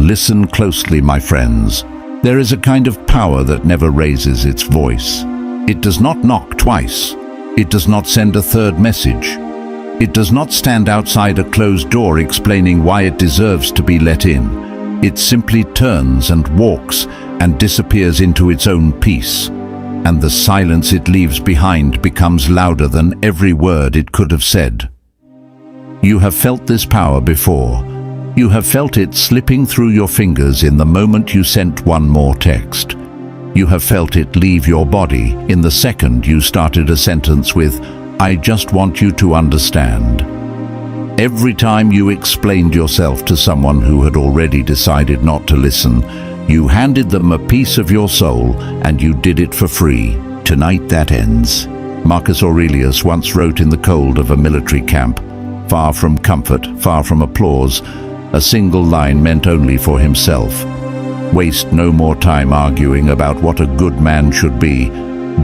Listen closely, my friends. There is a kind of power that never raises its voice. It does not knock twice. It does not send a third message. It does not stand outside a closed door explaining why it deserves to be let in. It simply turns and walks and disappears into its own peace. And the silence it leaves behind becomes louder than every word it could have said. You have felt this power before. You have felt it slipping through your fingers in the moment you sent one more text. You have felt it leave your body in the second you started a sentence with, "I just want you to understand." Every time you explained yourself to someone who had already decided not to listen, you handed them a piece of your soul, and you did it for free. Tonight that ends. Marcus Aurelius once wrote in the cold of a military camp, far from comfort, far from applause, a single line meant only for himself. Waste no more time arguing about what a good man should be.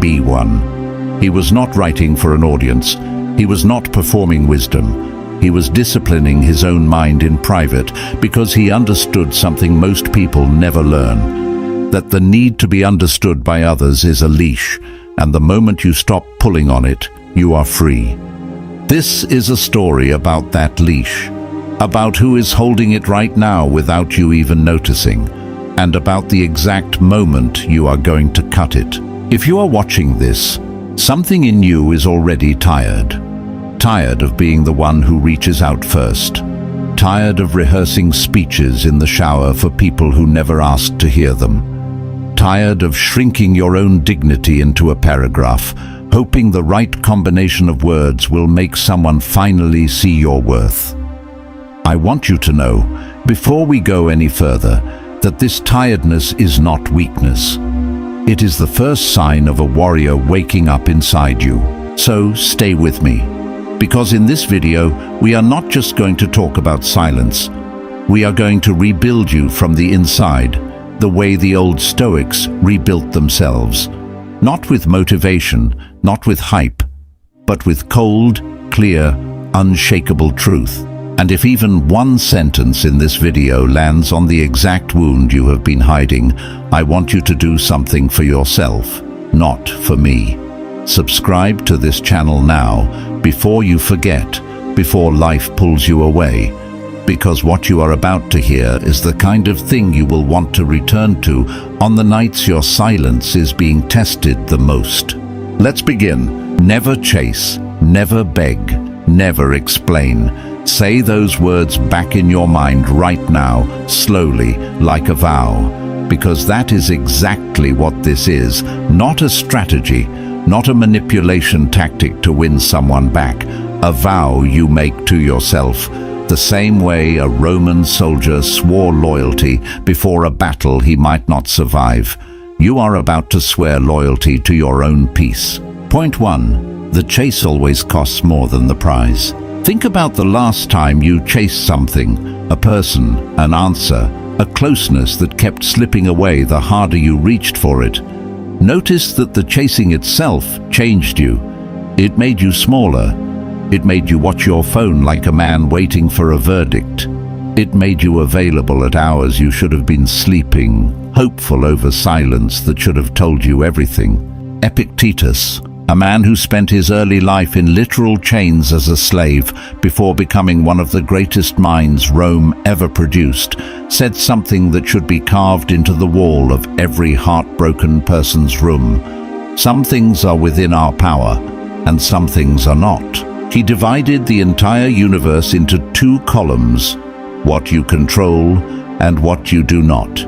Be one. He was not writing for an audience. He was not performing wisdom. He was disciplining his own mind in private because he understood something most people never learn, that the need to be understood by others is a leash, and the moment you stop pulling on it, you are free. This is a story about that leash, about who is holding it right now without you even noticing, and about the exact moment you are going to cut it. If you are watching this, something in you is already tired. Tired of being the one who reaches out first. Tired of rehearsing speeches in the shower for people who never asked to hear them. Tired of shrinking your own dignity into a paragraph, hoping the right combination of words will make someone finally see your worth. I want you to know, before we go any further, that this tiredness is not weakness. It is the first sign of a warrior waking up inside you. So stay with me. Because in this video, we are not just going to talk about silence. We are going to rebuild you from the inside, the way the old Stoics rebuilt themselves. Not with motivation, not with hype, but with cold, clear, unshakable truth. And if even one sentence in this video lands on the exact wound you have been hiding, I want you to do something for yourself, not for me. Subscribe to this channel now, before you forget, before life pulls you away, because what you are about to hear is the kind of thing you will want to return to on the nights your silence is being tested the most. Let's begin. Never chase, never beg, never explain. Say those words back in your mind right now, slowly, like a vow, because that is exactly what this is, not a strategy, not a manipulation tactic to win someone back, a vow you make to yourself, the same way a Roman soldier swore loyalty before a battle he might not survive. You are about to swear loyalty to your own peace. Point 1. The chase always costs more than the prize. Think about the last time you chased something, a person, an answer, a closeness that kept slipping away the harder you reached for it. Notice that the chasing itself changed you. It made you smaller. It made you watch your phone like a man waiting for a verdict. It made you available at hours you should have been sleeping, hopeful over silence that should have told you everything. Epictetus, a man who spent his early life in literal chains as a slave before becoming one of the greatest minds Rome ever produced, said something that should be carved into the wall of every heartbroken person's room. Some things are within our power, and some things are not. He divided the entire universe into two columns: what you control and what you do not.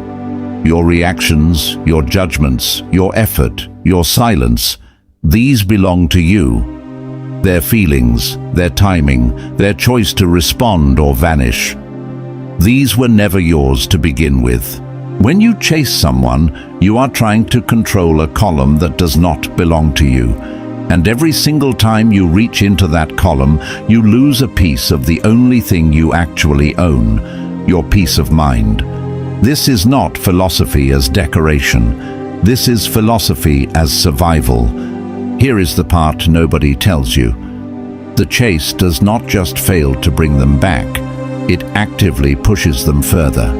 Your reactions, your judgments, your effort, your silence, these belong to you. Their feelings, their timing, their choice to respond or vanish. These were never yours to begin with. When you chase someone, you are trying to control a column that does not belong to you. And every single time you reach into that column, you lose a piece of the only thing you actually own, your peace of mind. This is not philosophy as decoration. This is philosophy as survival. Here is the part nobody tells you. The chase does not just fail to bring them back, it actively pushes them further.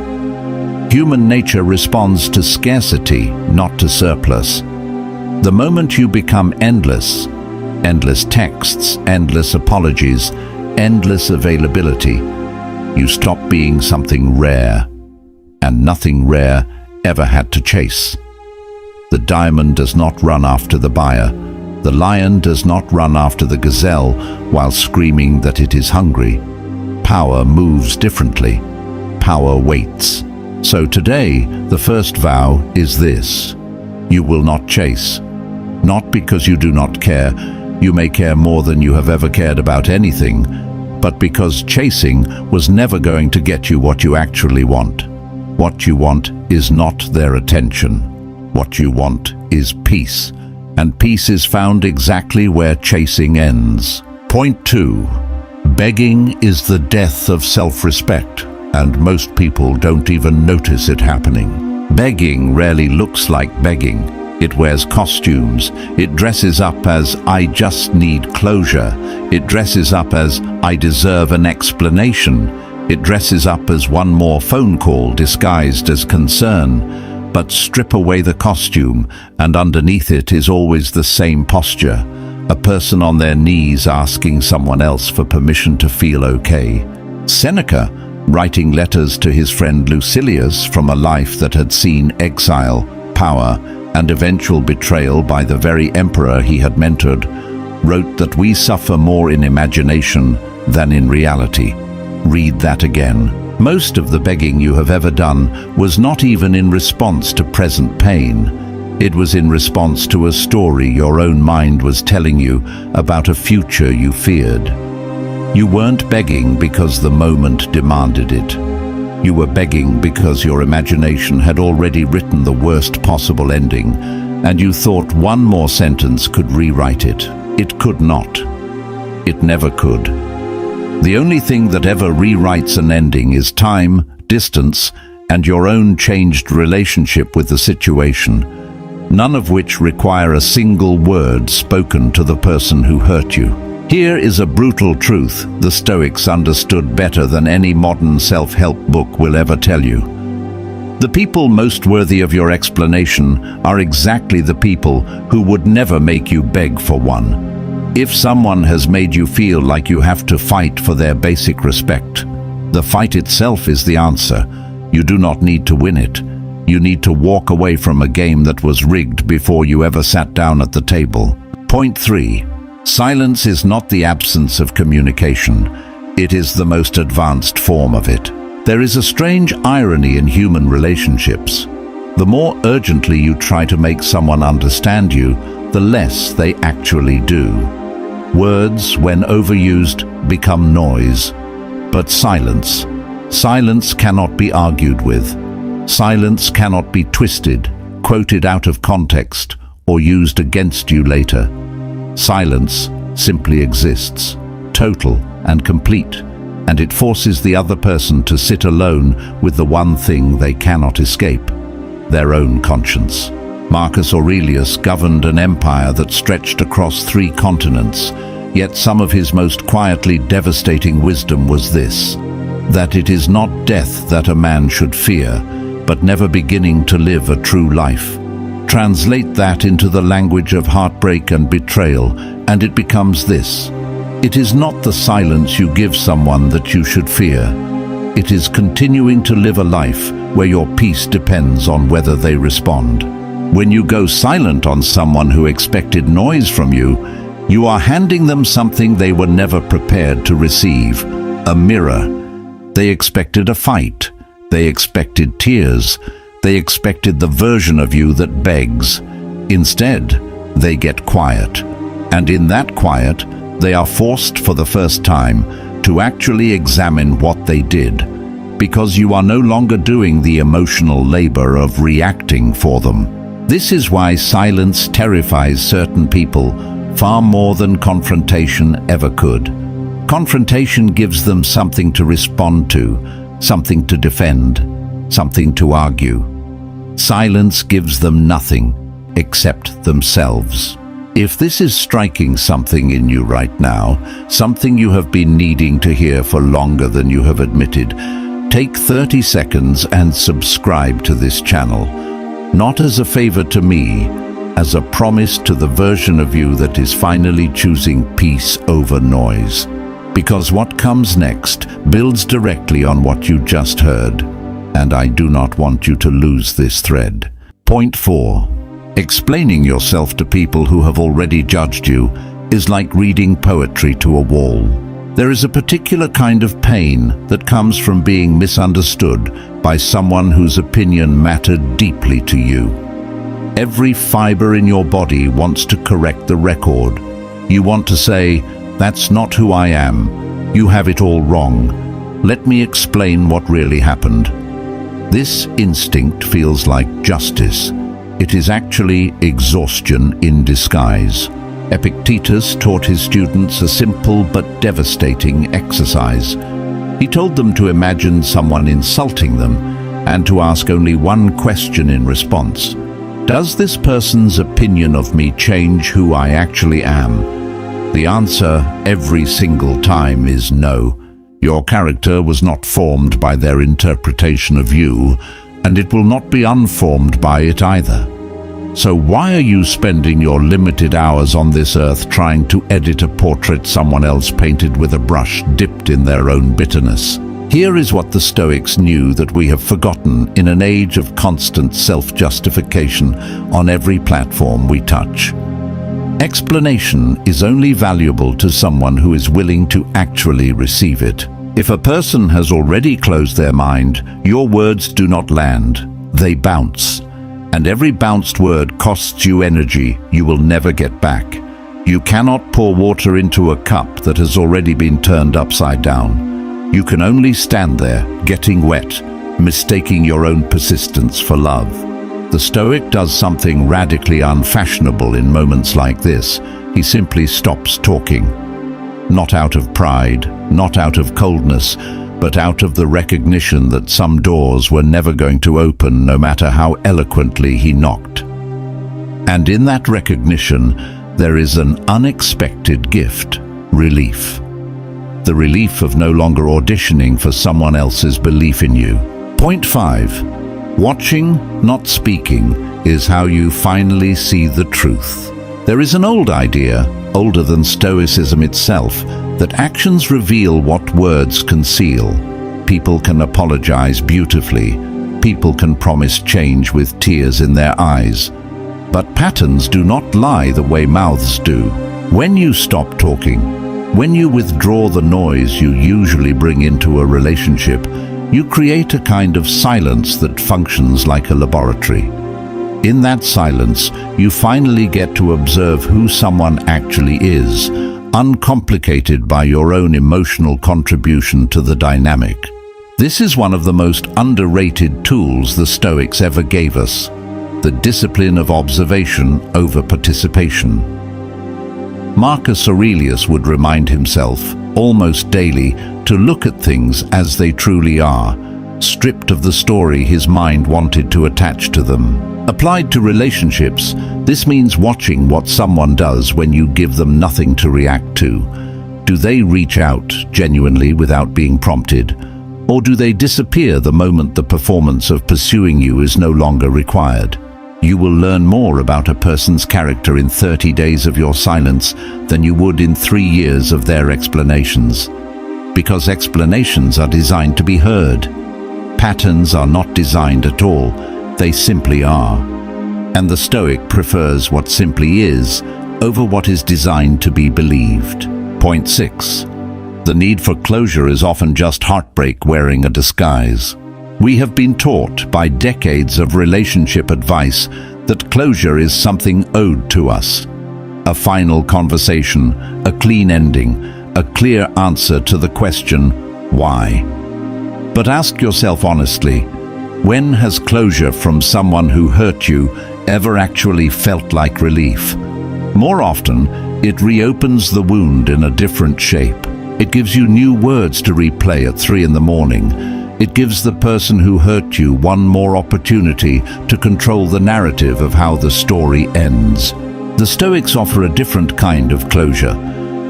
Human nature responds to scarcity, not to surplus. The moment you become endless, endless texts, endless apologies, endless availability, you stop being something rare, and nothing rare ever had to chase. The diamond does not run after the buyer. The lion does not run after the gazelle while screaming that it is hungry. Power moves differently. Power waits. So today, the first vow is this: you will not chase. Not because you do not care, you may care more than you have ever cared about anything, but because chasing was never going to get you what you actually want. What you want is not their attention. What you want is peace, and peace is found exactly where chasing ends. Point 2. Begging is the death of self-respect, and most people don't even notice it happening. Begging rarely looks like begging. It wears costumes. It dresses up as "I just need closure." It dresses up as "I deserve an explanation." It dresses up as one more phone call disguised as concern. But strip away the costume, and underneath it is always the same posture. A person on their knees asking someone else for permission to feel okay. Seneca, writing letters to his friend Lucilius from a life that had seen exile, power, and eventual betrayal by the very emperor he had mentored, wrote that we suffer more in imagination than in reality. Read that again. Most of the begging you have ever done was not even in response to present pain. It was in response to a story your own mind was telling you about a future you feared. You weren't begging because the moment demanded it. You were begging because your imagination had already written the worst possible ending, and you thought one more sentence could rewrite it. It could not. It never could. The only thing that ever rewrites an ending is time, distance, and your own changed relationship with the situation, none of which require a single word spoken to the person who hurt you. Here is a brutal truth the Stoics understood better than any modern self-help book will ever tell you. The people most worthy of your explanation are exactly the people who would never make you beg for one. If someone has made you feel like you have to fight for their basic respect, the fight itself is the answer. You do not need to win it. You need to walk away from a game that was rigged before you ever sat down at the table. Point 3. Silence is not the absence of communication. It is the most advanced form of it. There is a strange irony in human relationships. The more urgently you try to make someone understand you, the less they actually do. Words, when overused, become noise. But silence cannot be argued with. Silence cannot be twisted, quoted out of context, or used against you later. Silence simply exists, total and complete, and it forces the other person to sit alone with the one thing they cannot escape, their own conscience. Marcus Aurelius governed an empire that stretched across 3 continents, yet some of his most quietly devastating wisdom was this: that it is not death that a man should fear, but never beginning to live a true life. Translate that into the language of heartbreak and betrayal, and it becomes this: it is not the silence you give someone that you should fear. It is continuing to live a life where your peace depends on whether they respond. When you go silent on someone who expected noise from you, you are handing them something they were never prepared to receive: a mirror. They expected a fight. They expected tears. They expected the version of you that begs. Instead, they get quiet. And in that quiet, they are forced for the first time to actually examine what they did, because you are no longer doing the emotional labor of reacting for them. This is why silence terrifies certain people far more than confrontation ever could. Confrontation gives them something to respond to, something to defend, something to argue. Silence gives them nothing except themselves. If this is striking something in you right now, something you have been needing to hear for longer than you have admitted, Take 30 seconds and subscribe to this channel, not as a favor to me, as a promise to the version of you that is finally choosing peace over noise. Because what comes next builds directly on what you just heard, and I do not want you to lose this thread. Point 4. Explaining yourself to people who have already judged you is like reading poetry to a wall. There is a particular kind of pain that comes from being misunderstood by someone whose opinion mattered deeply to you. Every fiber in your body wants to correct the record. You want to say, "That's not who I am. You have it all wrong. Let me explain what really happened." This instinct feels like justice. It is actually exhaustion in disguise. Epictetus taught his students a simple but devastating exercise. He told them to imagine someone insulting them and to ask only one question in response. Does this person's opinion of me change who I actually am? The answer every single time is no. Your character was not formed by their interpretation of you, and it will not be unformed by it either. So why are you spending your limited hours on this earth trying to edit a portrait someone else painted with a brush dipped in their own bitterness? Here is what the Stoics knew that we have forgotten in an age of constant self-justification on every platform we touch. Explanation is only valuable to someone who is willing to actually receive it. If a person has already closed their mind, your words do not land, they bounce. And every bounced word costs you energy you will never get back. You cannot pour water into a cup that has already been turned upside down. You can only stand there, getting wet, mistaking your own persistence for love. The Stoic does something radically unfashionable in moments like this. He simply stops talking. Not out of pride, not out of coldness, but out of the recognition that some doors were never going to open no matter how eloquently he knocked. And in that recognition, there is an unexpected gift: relief. The relief of no longer auditioning for someone else's belief in you. Point 5. Watching, not speaking, is how you finally see the truth. There is an old idea, older than Stoicism itself, that actions reveal what words conceal. People can apologize beautifully. People can promise change with tears in their eyes. But patterns do not lie the way mouths do. When you stop talking, when you withdraw the noise you usually bring into a relationship, you create a kind of silence that functions like a laboratory. In that silence, you finally get to observe who someone actually is, uncomplicated by your own emotional contribution to the dynamic. This is one of the most underrated tools the Stoics ever gave us: the discipline of observation over participation. Marcus Aurelius would remind himself, almost daily, to look at things as they truly are, stripped of the story his mind wanted to attach to them. Applied to relationships, this means watching what someone does when you give them nothing to react to. Do they reach out genuinely without being prompted? Or do they disappear the moment the performance of pursuing you is no longer required? You will learn more about a person's character in 30 days of your silence than you would in 3 years of their explanations. Because explanations are designed to be heard. Patterns are not designed at all, they simply are. And the Stoic prefers what simply is over what is designed to be believed. Point 6. The need for closure is often just heartbreak wearing a disguise. We have been taught by decades of relationship advice that closure is something owed to us. A final conversation, a clean ending, a clear answer to the question, why? But ask yourself honestly, when has closure from someone who hurt you ever actually felt like relief? More often, it reopens the wound in a different shape. It gives you new words to replay at 3 in the morning. It gives the person who hurt you one more opportunity to control the narrative of how the story ends. The Stoics offer a different kind of closure,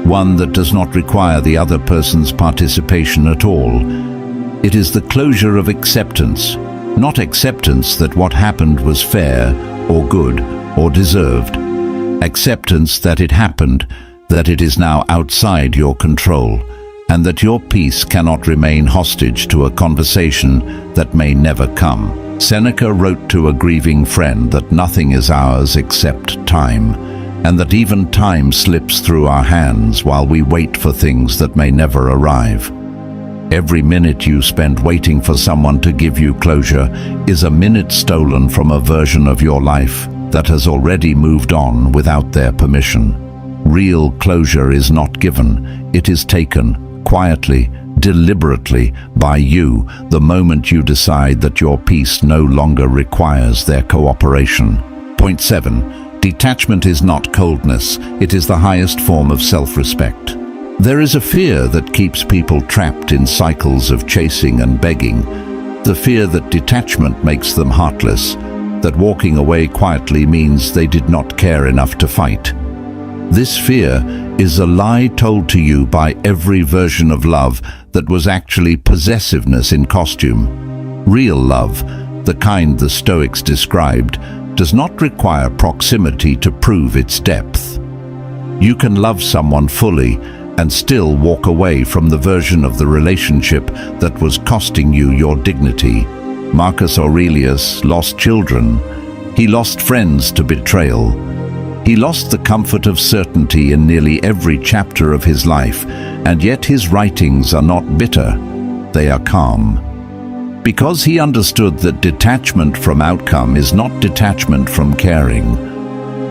one that does not require the other person's participation at all. It is the closure of acceptance, not acceptance that what happened was fair or good or deserved. Acceptance that it happened, that it is now outside your control, and that your peace cannot remain hostage to a conversation that may never come. Seneca wrote to a grieving friend that nothing is ours except time, and that even time slips through our hands while we wait for things that may never arrive. Every minute you spend waiting for someone to give you closure is a minute stolen from a version of your life that has already moved on without their permission. Real closure is not given, it is taken, quietly, deliberately, by you, the moment you decide that your peace no longer requires their cooperation. Point 7. Detachment is not coldness, it is the highest form of self-respect. There is a fear that keeps people trapped in cycles of chasing and begging, the fear that detachment makes them heartless, that walking away quietly means they did not care enough to fight. This fear is a lie told to you by every version of love that was actually possessiveness in costume. Real love, the kind the Stoics described, does not require proximity to prove its depth. You can love someone fully and still walk away from the version of the relationship that was costing you your dignity. Marcus Aurelius lost children. He lost friends to betrayal. He lost the comfort of certainty in nearly every chapter of his life, and yet his writings are not bitter, they are calm. Because he understood that detachment from outcome is not detachment from caring.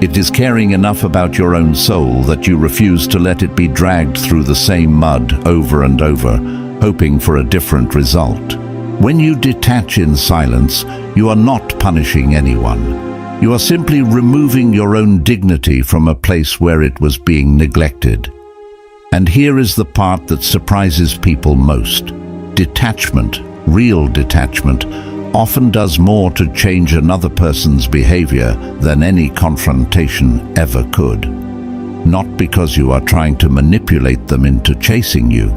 It is caring enough about your own soul that you refuse to let it be dragged through the same mud over and over, hoping for a different result. When you detach in silence, you are not punishing anyone. You are simply removing your own dignity from a place where it was being neglected. And here is the part that surprises people most. Detachment, real detachment, often does more to change another person's behavior than any confrontation ever could. Not because you are trying to manipulate them into chasing you,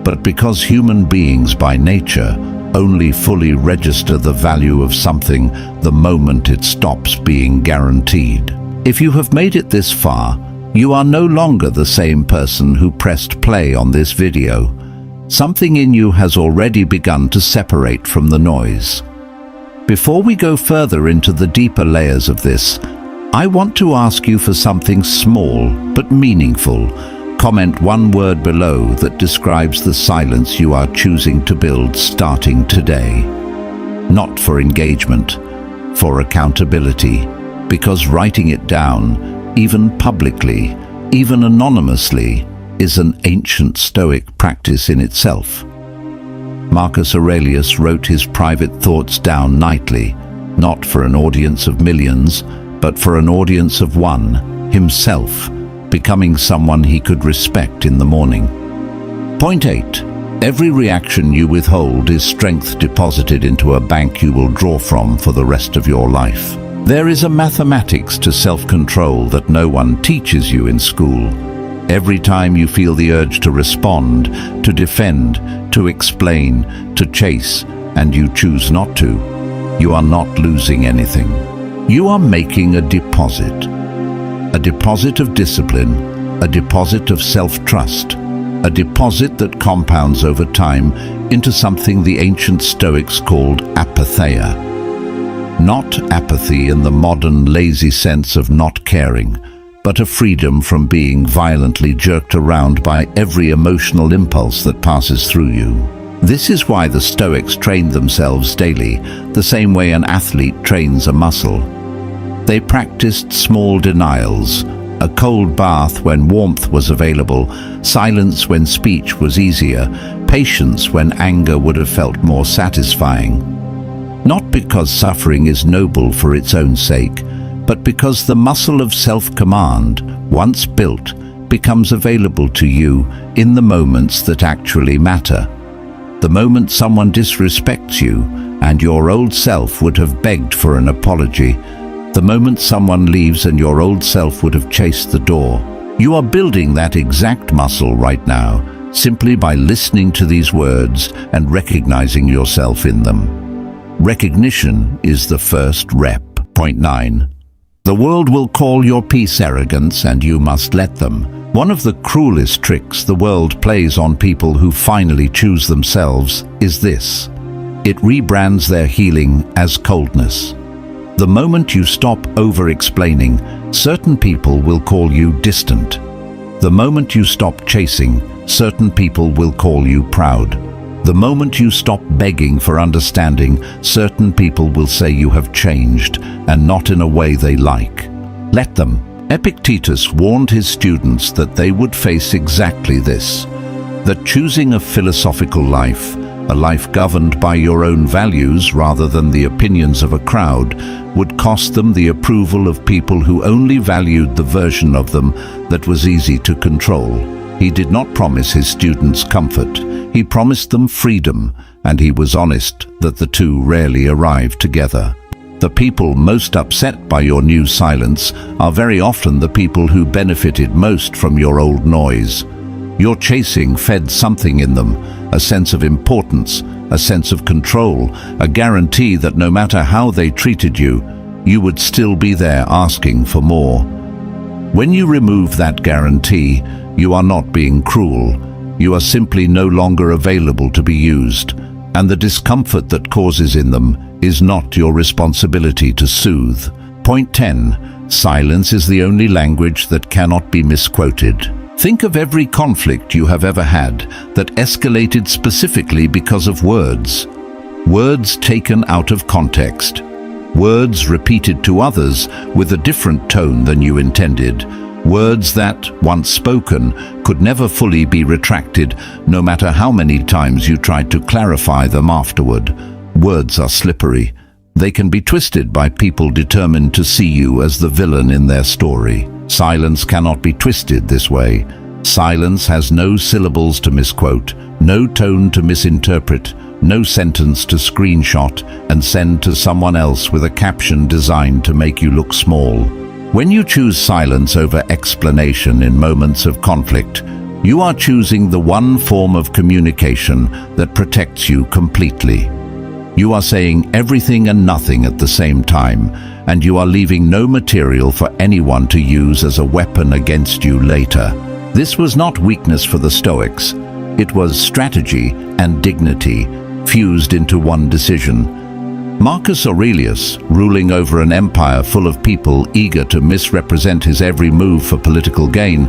but because human beings by nature only fully register the value of something the moment it stops being guaranteed. If you have made it this far, you are no longer the same person who pressed play on this video. Something in you has already begun to separate from the noise. Before we go further into the deeper layers of this, I want to ask you for something small but meaningful. Comment one word below that describes the silence you are choosing to build starting today. Not for engagement, for accountability, because writing it down, even publicly, even anonymously, is an ancient Stoic practice in itself. Marcus Aurelius wrote his private thoughts down nightly, not for an audience of millions, but for an audience of one, himself, becoming someone he could respect in the morning. Point 8. Every reaction you withhold is strength deposited into a bank you will draw from for the rest of your life. There is a mathematics to self-control that no one teaches you in school. Every time you feel the urge to respond, to defend, to explain, to chase, and you choose not to, you are not losing anything. You are making a deposit of discipline, a deposit of self-trust, a deposit that compounds over time into something the ancient Stoics called apatheia. Not apathy in the modern lazy sense of not caring, but a freedom from being violently jerked around by every emotional impulse that passes through you. This is why the Stoics trained themselves daily, the same way an athlete trains a muscle. They practiced small denials, a cold bath when warmth was available, silence when speech was easier, patience when anger would have felt more satisfying. Not because suffering is noble for its own sake, but because the muscle of self-command, once built, becomes available to you in the moments that actually matter. The moment someone disrespects you, and your old self would have begged for an apology, the moment someone leaves and your old self would have chased the door. You are building that exact muscle right now, simply by listening to these words and recognizing yourself in them. Recognition is the first rep. Point 9. The world will call your peace arrogance, and you must let them. One of the cruelest tricks the world plays on people who finally choose themselves is this. It rebrands their healing as coldness. The moment you stop over-explaining, certain people will call you distant. The moment you stop chasing, certain people will call you proud. The moment you stop begging for understanding, certain people will say you have changed, and not in a way they like. Let them. Epictetus warned his students that they would face exactly this, that choosing a philosophical life, a life governed by your own values rather than the opinions of a crowd, would cost them the approval of people who only valued the version of them that was easy to control. He did not promise his students comfort. He promised them freedom, and he was honest that the two rarely arrived together. The people most upset by your new silence are very often the people who benefited most from your old noise. Your chasing fed something in them, a sense of importance, a sense of control, a guarantee that no matter how they treated you, you would still be there asking for more. When you remove that guarantee, you are not being cruel. You are simply no longer available to be used, and the discomfort that causes in them is not your responsibility to soothe. Point 10. Silence is the only language that cannot be misquoted. Think of every conflict you have ever had that escalated specifically because of words. Words taken out of context. Words repeated to others with a different tone than you intended. Words that, once spoken, could never fully be retracted, no matter how many times you tried to clarify them afterward. Words are slippery. They can be twisted by people determined to see you as the villain in their story. Silence cannot be twisted this way. Silence has no syllables to misquote, no tone to misinterpret, no sentence to screenshot and send to someone else with a caption designed to make you look small. When you choose silence over explanation in moments of conflict, you are choosing the one form of communication that protects you completely. You are saying everything and nothing at the same time, and you are leaving no material for anyone to use as a weapon against you later. This was not weakness for the Stoics. It was strategy and dignity fused into one decision. Marcus Aurelius, ruling over an empire full of people eager to misrepresent his every move for political gain,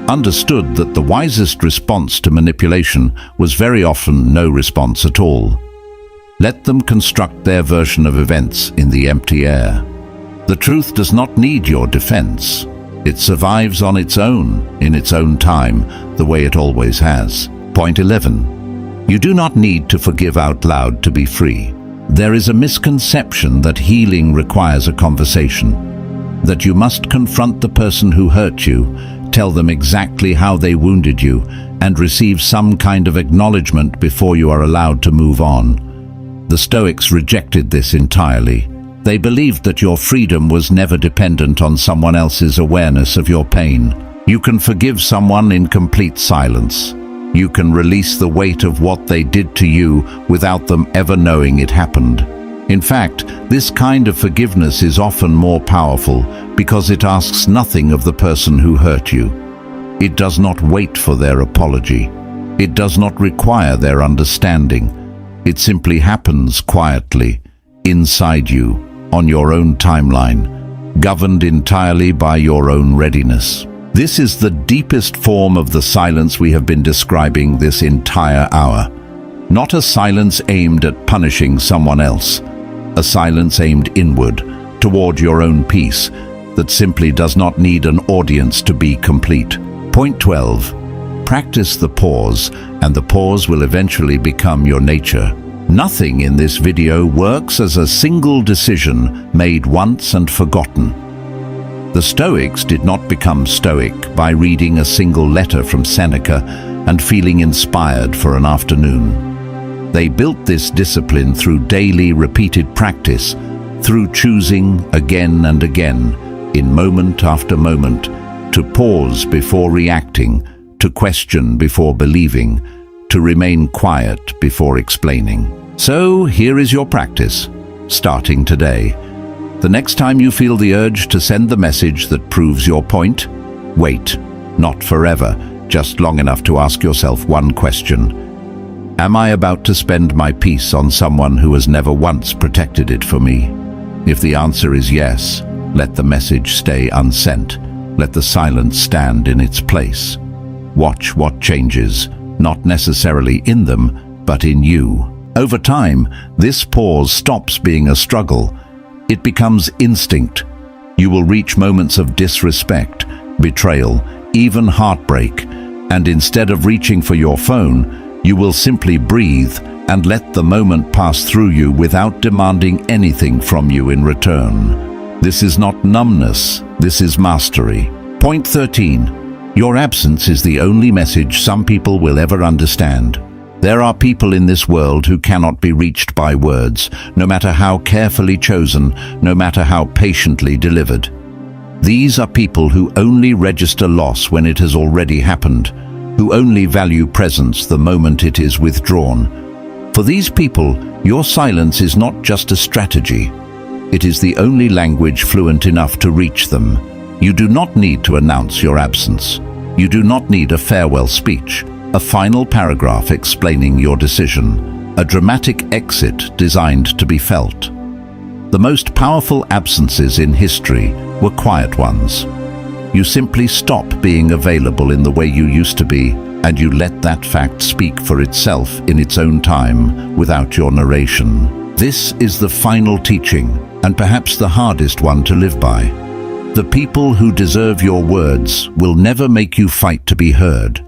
understood that the wisest response to manipulation was very often no response at all. Let them construct their version of events in the empty air. The truth does not need your defense. It survives on its own, in its own time, the way it always has. Point 11. You do not need to forgive out loud to be free. There is a misconception that healing requires a conversation, that you must confront the person who hurt you, tell them exactly how they wounded you, and receive some kind of acknowledgement before you are allowed to move on. The Stoics rejected this entirely. They believed that your freedom was never dependent on someone else's awareness of your pain. You can forgive someone in complete silence. You can release the weight of what they did to you without them ever knowing it happened. In fact, this kind of forgiveness is often more powerful because it asks nothing of the person who hurt you. It does not wait for their apology. It does not require their understanding. It simply happens quietly, inside you, on your own timeline, governed entirely by your own readiness. This is the deepest form of the silence we have been describing this entire hour. Not a silence aimed at punishing someone else, a silence aimed inward, toward your own peace, that simply does not need an audience to be complete. Point 12. Practice the pause, and the pause will eventually become your nature. Nothing in this video works as a single decision made once and forgotten. The Stoics did not become Stoic by reading a single letter from Seneca and feeling inspired for an afternoon. They built this discipline through daily repeated practice, through choosing again and again, in moment after moment, to pause before reacting, to question before believing, to remain quiet before explaining. So here is your practice, starting today. The next time you feel the urge to send the message that proves your point, wait, not forever, just long enough to ask yourself one question. Am I about to spend my peace on someone who has never once protected it for me? If the answer is yes, let the message stay unsent. Let the silence stand in its place. Watch what changes, not necessarily in them, but in you. Over time, this pause stops being a struggle. It becomes instinct. You will reach moments of disrespect, betrayal, even heartbreak, and instead of reaching for your phone, you will simply breathe and let the moment pass through you without demanding anything from you in return. This is not numbness, this is mastery. Point 13. Your absence is the only message some people will ever understand. There are people in this world who cannot be reached by words, no matter how carefully chosen, no matter how patiently delivered. These are people who only register loss when it has already happened, who only value presence the moment it is withdrawn. For these people, your silence is not just a strategy. It is the only language fluent enough to reach them. You do not need to announce your absence. You do not need a farewell speech, a final paragraph explaining your decision, a dramatic exit designed to be felt. The most powerful absences in history were quiet ones. You simply stop being available in the way you used to be, and you let that fact speak for itself in its own time, without your narration. This is the final teaching, and perhaps the hardest one to live by. The people who deserve your words will never make you fight to be heard.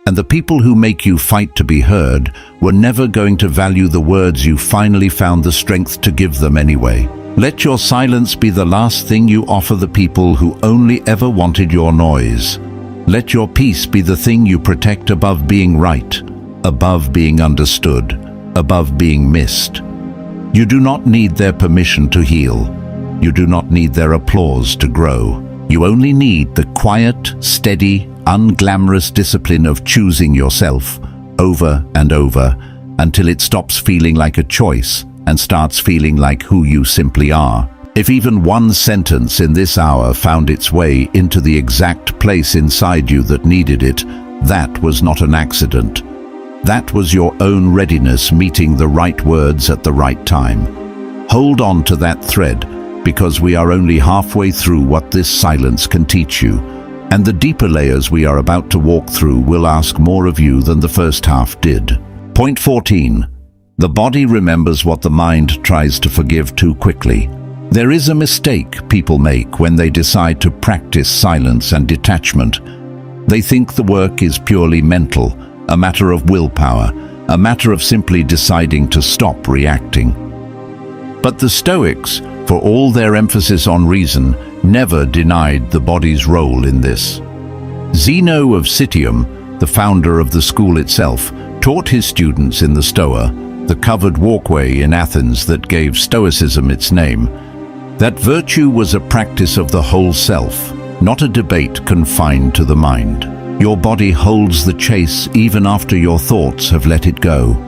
And the people who make you fight to be heard were never going to value the words you finally found the strength to give them anyway. Let your silence be the last thing you offer the people who only ever wanted your noise. Let your peace be the thing you protect above being right, above being understood, above being missed. You do not need their permission to heal. You do not need their applause to grow. You only need the quiet, steady, unglamorous discipline of choosing yourself over and over until it stops feeling like a choice and starts feeling like who you simply are. If even one sentence in this hour found its way into the exact place inside you that needed it, that was not an accident. That was your own readiness meeting the right words at the right time. Hold on to that thread, because we are only halfway through what this silence can teach you, and the deeper layers we are about to walk through will ask more of you than the first half did. Point 14. The body remembers what the mind tries to forgive too quickly. There is a mistake people make when they decide to practice silence and detachment. They think the work is purely mental, a matter of willpower, a matter of simply deciding to stop reacting. But the Stoics, for all their emphasis on reason, never denied the body's role in this. Zeno of Citium, the founder of the school itself, taught his students in the Stoa, the covered walkway in Athens that gave Stoicism its name, that virtue was a practice of the whole self, not a debate confined to the mind. Your body holds the chase even after your thoughts have let it go.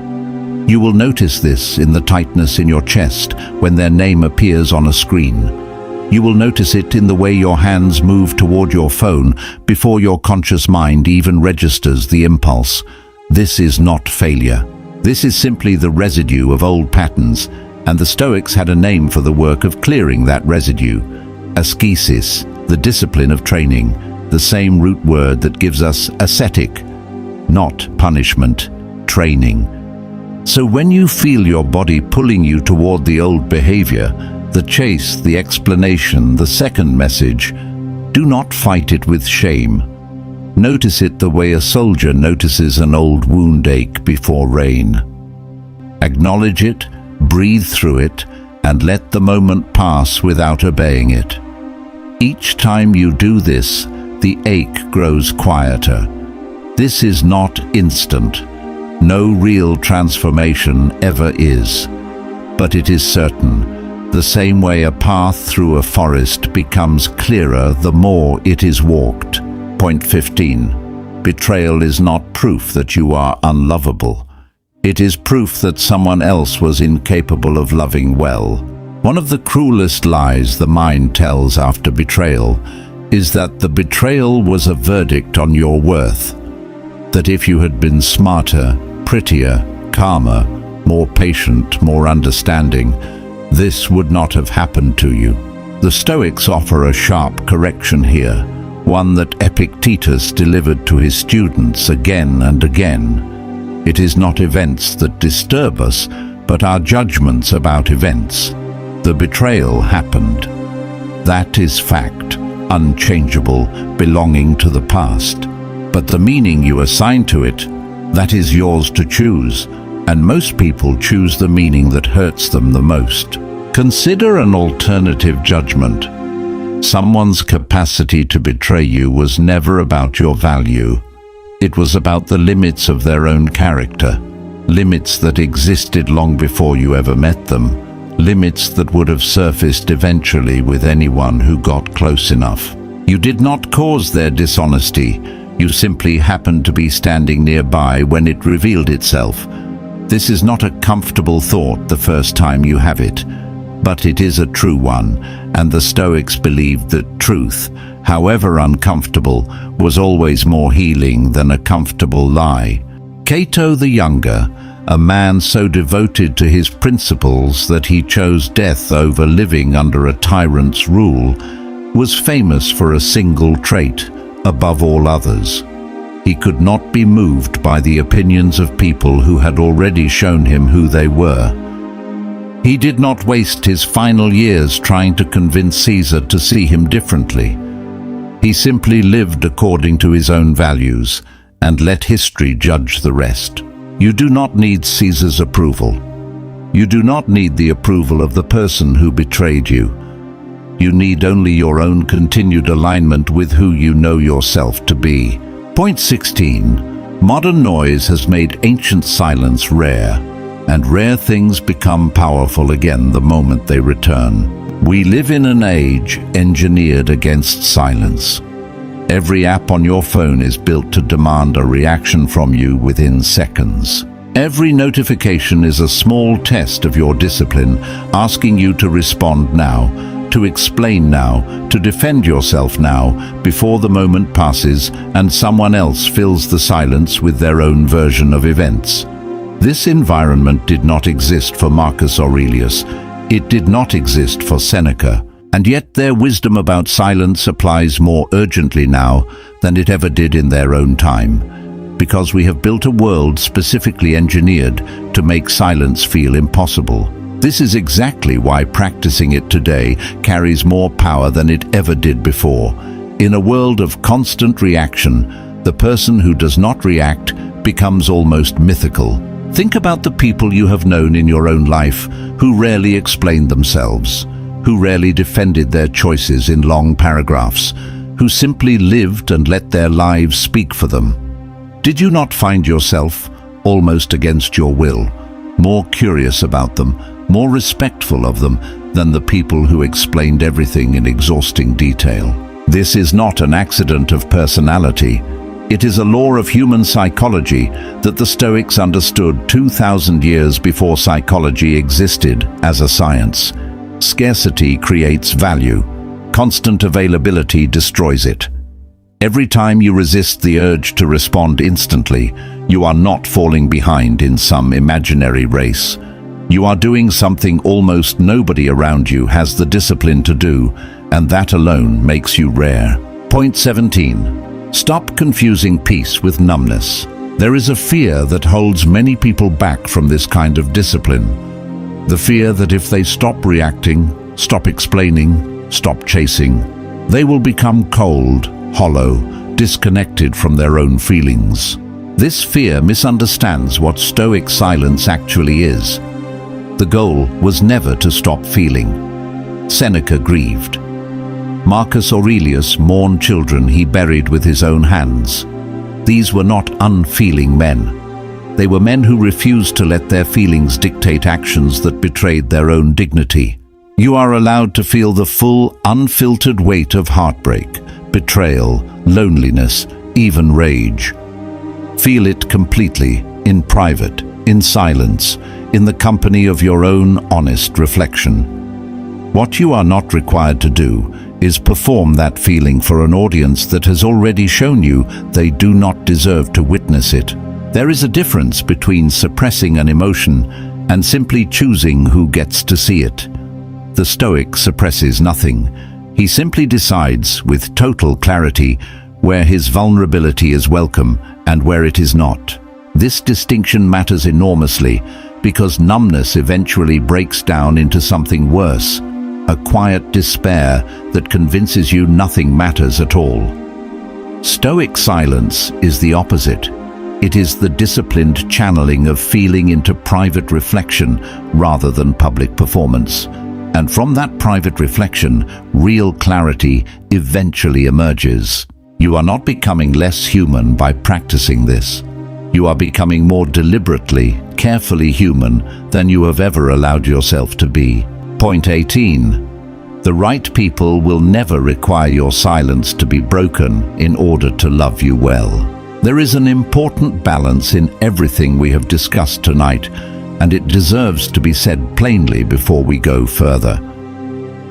You will notice this in the tightness in your chest when their name appears on a screen. You will notice it in the way your hands move toward your phone before your conscious mind even registers the impulse. This is not failure. This is simply the residue of old patterns, and the Stoics had a name for the work of clearing that residue. Ascesis, the discipline of training, the same root word that gives us ascetic, not punishment, training. So when you feel your body pulling you toward the old behavior, the chase, the explanation, the second message, do not fight it with shame. Notice it the way a soldier notices an old wound ache before rain. Acknowledge it, breathe through it, and let the moment pass without obeying it. Each time you do this, the ache grows quieter. This is not instant. No real transformation ever is. But it is certain, the same way a path through a forest becomes clearer the more it is walked. Point 15. Betrayal is not proof that you are unlovable. It is proof that someone else was incapable of loving well. One of the cruelest lies the mind tells after betrayal is that the betrayal was a verdict on your worth. That if you had been smarter, prettier, calmer, more patient, more understanding, this would not have happened to you. The Stoics offer a sharp correction here, one that Epictetus delivered to his students again and again. It is not events that disturb us, but our judgments about events. The betrayal happened. That is fact, unchangeable, belonging to the past. But the meaning you assign to it, that is yours to choose, and most people choose the meaning that hurts them the most. Consider an alternative judgment. Someone's capacity to betray you was never about your value. It was about the limits of their own character, limits that existed long before you ever met them, limits that would have surfaced eventually with anyone who got close enough. You did not cause their dishonesty. You simply happened to be standing nearby when it revealed itself. This is not a comfortable thought the first time you have it, but it is a true one, and the Stoics believed that truth, however uncomfortable, was always more healing than a comfortable lie. Cato the Younger, a man so devoted to his principles that he chose death over living under a tyrant's rule, was famous for a single trait above all others. He could not be moved by the opinions of people who had already shown him who they were. He did not waste his final years trying to convince Caesar to see him differently. He simply lived according to his own values and let history judge the rest. You do not need Caesar's approval. You do not need the approval of the person who betrayed you. You need only your own continued alignment with who you know yourself to be. Point 16. Modern noise has made ancient silence rare, and rare things become powerful again the moment they return. We live in an age engineered against silence. Every app on your phone is built to demand a reaction from you within seconds. Every notification is a small test of your discipline, asking you to respond now, to explain now, to defend yourself now, before the moment passes and someone else fills the silence with their own version of events. This environment did not exist for Marcus Aurelius. It did not exist for Seneca. And yet their wisdom about silence applies more urgently now than it ever did in their own time, because we have built a world specifically engineered to make silence feel impossible. This is exactly why practicing it today carries more power than it ever did before. In a world of constant reaction, the person who does not react becomes almost mythical. Think about the people you have known in your own life who rarely explained themselves, who rarely defended their choices in long paragraphs, who simply lived and let their lives speak for them. Did you not find yourself, almost against your will, more curious about them, more respectful of them than the people who explained everything in exhausting detail? This is not an accident of personality. It is a law of human psychology that the Stoics understood 2,000 years before psychology existed as a science. Scarcity creates value. Constant availability destroys it. Every time you resist the urge to respond instantly, you are not falling behind in some imaginary race. You are doing something almost nobody around you has the discipline to do, and that alone makes you rare. Point 17. Stop confusing peace with numbness. There is a fear that holds many people back from this kind of discipline. The fear that if they stop reacting, stop explaining, stop chasing, they will become cold, hollow, disconnected from their own feelings. This fear misunderstands what Stoic silence actually is. The goal was never to stop feeling. Seneca grieved. Marcus Aurelius mourned children he buried with his own hands. These were not unfeeling men. They were men who refused to let their feelings dictate actions that betrayed their own dignity. You are allowed to feel the full, unfiltered weight of heartbreak, betrayal, loneliness, even rage. Feel it completely, in private, in silence, in the company of your own honest reflection. What you are not required to do is perform that feeling for an audience that has already shown you they do not deserve to witness it. There is a difference between suppressing an emotion and simply choosing who gets to see it. The Stoic suppresses nothing. He simply decides with total clarity where his vulnerability is welcome and where it is not. This distinction matters enormously because numbness eventually breaks down into something worse, a quiet despair that convinces you nothing matters at all. Stoic silence is the opposite. It is the disciplined channeling of feeling into private reflection rather than public performance. And from that private reflection, real clarity eventually emerges. You are not becoming less human by practicing this. You are becoming more deliberately, carefully human than you have ever allowed yourself to be. Point 18. The right people will never require your silence to be broken in order to love you well. There is an important balance in everything we have discussed tonight, and it deserves to be said plainly before we go further.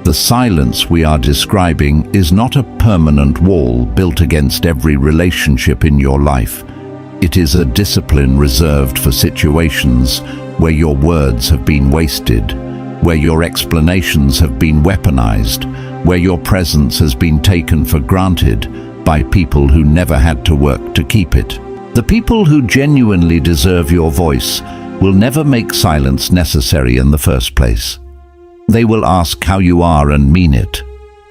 The silence we are describing is not a permanent wall built against every relationship in your life. It is a discipline reserved for situations where your words have been wasted, where your explanations have been weaponized, where your presence has been taken for granted by people who never had to work to keep it. The people who genuinely deserve your voice will never make silence necessary in the first place. They will ask how you are and mean it.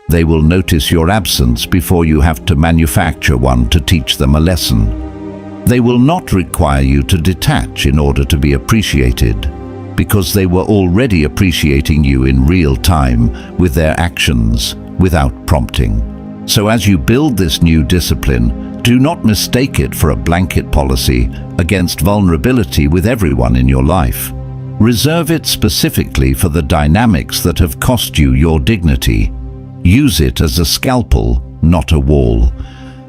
They will notice your absence before you have to manufacture one to teach them a lesson. They will not require you to detach in order to be appreciated, because they were already appreciating you in real time with their actions, without prompting. So as you build this new discipline, do not mistake it for a blanket policy against vulnerability with everyone in your life. Reserve it specifically for the dynamics that have cost you your dignity. Use it as a scalpel, not a wall.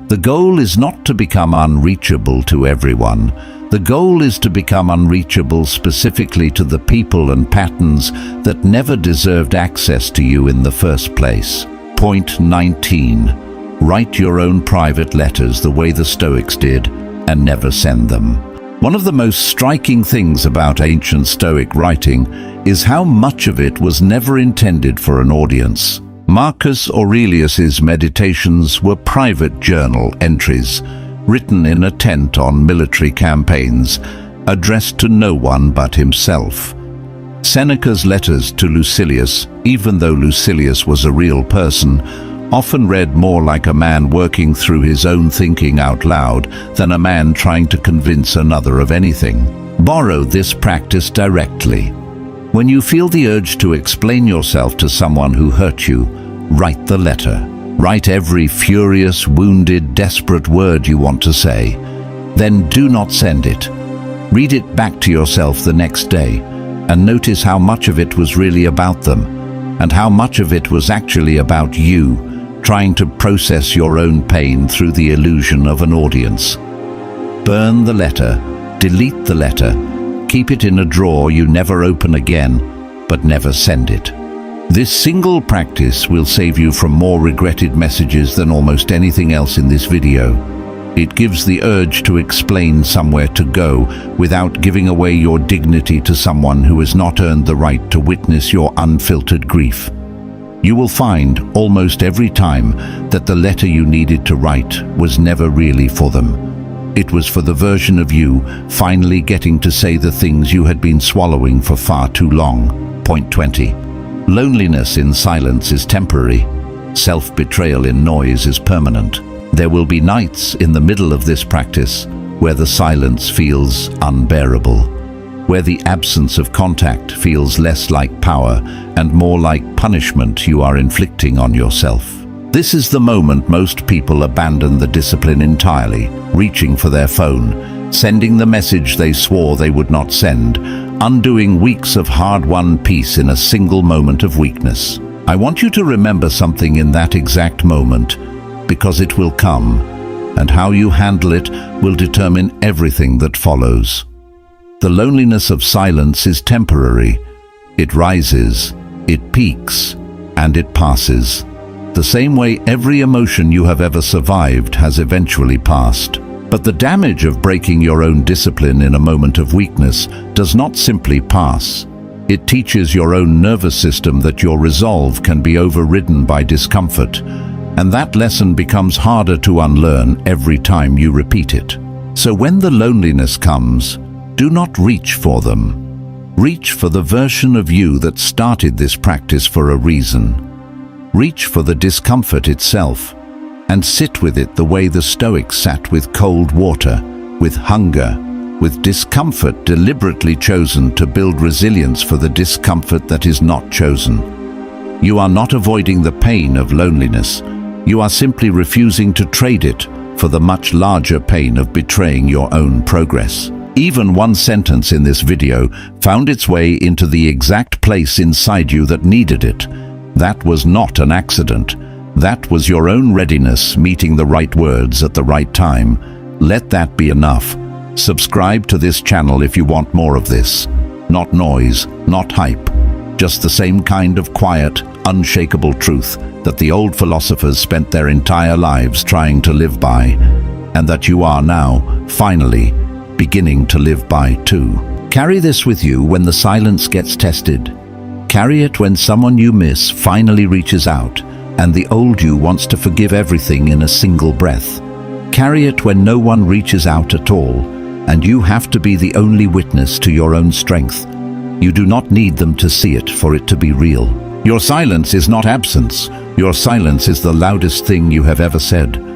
The goal is not to become unreachable to everyone. The goal is to become unreachable specifically to the people and patterns that never deserved access to you in the first place. Point 19. Write your own private letters the way the Stoics did and never send them. One of the most striking things about ancient Stoic writing is how much of it was never intended for an audience. Marcus Aurelius's meditations were private journal entries, written in a tent on military campaigns, addressed to no one but himself. Seneca's letters to Lucilius, even though Lucilius was a real person, often read more like a man working through his own thinking out loud than a man trying to convince another of anything. Borrow this practice directly. When you feel the urge to explain yourself to someone who hurt you, write the letter. Write every furious, wounded, desperate word you want to say. Then do not send it. Read it back to yourself the next day and notice how much of it was really about them and how much of it was actually about you, trying to process your own pain through the illusion of an audience. Burn the letter, delete the letter, keep it in a drawer you never open again, but never send it. This single practice will save you from more regretted messages than almost anything else in this video. It gives the urge to explain somewhere to go without giving away your dignity to someone who has not earned the right to witness your unfiltered grief. You will find almost every time that the letter you needed to write was never really for them. It was for the version of you finally getting to say the things you had been swallowing for far too long. Point 20. Loneliness in silence is temporary. Self-betrayal in noise is permanent. There will be nights in the middle of this practice where the silence feels unbearable, where the absence of contact feels less like power and more like punishment you are inflicting on yourself. This is the moment most people abandon the discipline entirely, reaching for their phone, sending the message they swore they would not send, undoing weeks of hard-won peace in a single moment of weakness. I want you to remember something in that exact moment, because it will come, and how you handle it will determine everything that follows. The loneliness of silence is temporary. It rises, it peaks, and it passes. The same way every emotion you have ever survived has eventually passed. But the damage of breaking your own discipline in a moment of weakness does not simply pass. It teaches your own nervous system that your resolve can be overridden by discomfort, and that lesson becomes harder to unlearn every time you repeat it. So when the loneliness comes, do not reach for them. Reach for the version of you that started this practice for a reason. Reach for the discomfort itself, and sit with it the way the Stoics sat with cold water, with hunger, with discomfort deliberately chosen to build resilience for the discomfort that is not chosen. You are not avoiding the pain of loneliness. You are simply refusing to trade it for the much larger pain of betraying your own progress. Even one sentence in this video found its way into the exact place inside you that needed it. That was not an accident. That was your own readiness meeting the right words at the right time. Let that be enough. Subscribe to this channel if you want more of this. Not noise, not hype. Just the same kind of quiet, unshakable truth that the old philosophers spent their entire lives trying to live by, and that you are now, finally, beginning to live by too. Carry this with you when the silence gets tested. Carry it when someone you miss finally reaches out, and the old you wants to forgive everything in a single breath. Carry it when no one reaches out at all, and you have to be the only witness to your own strength. You do not need them to see it for it to be real. Your silence is not absence. Your silence is the loudest thing you have ever said.